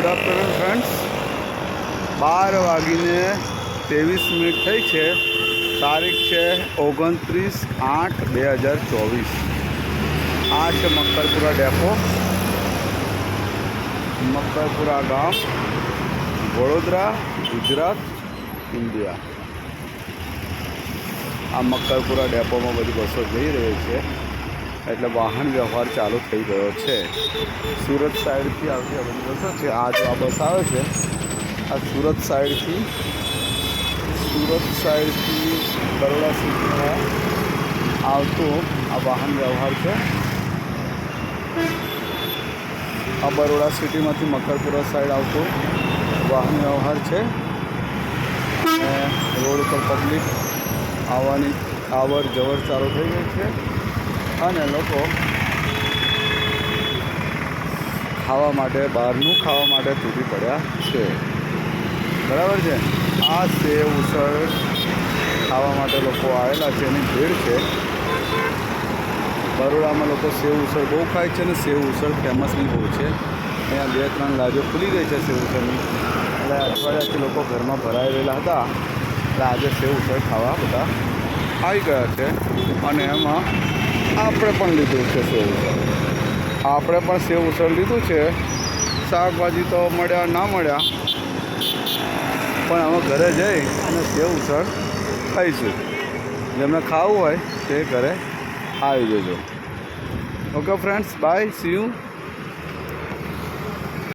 Good afternoon friends, 12:23 થઈ છે. તારીખ છે 29/8/2024. આ છે મક્કરપુરા ડેપો, મક્કરપુરા ગામ, વડોદરા, ગુજરાત, ઇન્ડિયા. આ મક્કરપુરા ડેપોમાં બધી બસો જઈ રહી છે, એટલે વાહન વ્યવહાર ચાલુ થઈ ગયો છે. સુરત સાઈડથી આવતી આ બધી બસો છે. આ જો આ બસ આવે છે, આ સુરત સાઈડથી બરોડા સિટીમાં આવતું આ વાહન વ્યવહાર છે. આ બરોડા સિટીમાંથી મક્કરપુરા સાઈડ આવતું વાહન વ્યવહાર છે. અને રોડ ઉપર પબ્લિક આવવાની આવર જવર ચાલુ થઈ ગઈ છે, અને લોકો ખાવા માટે, બહારનું ખાવા માટે તૂટી પડ્યા છે. બરાબર છે. આ સેવ ઉસળ ખાવા માટે લોકો આવેલા છે, એની ભીડ છે. બરોડામાં લોકો સેવ ઉસળ બહુ ખાય છે, અને સેવ ઉસળ ફેમસની બહુ છે. અહીંયા 2-3 લારીઓ ખુલી ગઈ છે સેવ ઉસળની. એટલે અઠવાડિયાથી લોકો ઘરમાં ભરાયેલા હતા, એટલે આજે સેવ ઉસળ ખાવા બધા આવી ગયા છે. અને એમાં આપણે પણ લીધું છે સેવ ઉસળ. આપણે પણ સેવ ઉસળ લીધું છે. શાકભાજી તો મળ્યા ના મળ્યા, પણ અમે ઘરે જઈ અને સેવ ઉસળ ખાઈશું. જેમને ખાવું હોય તે ઘરે આવી જજો. Okay friends, bye, see you.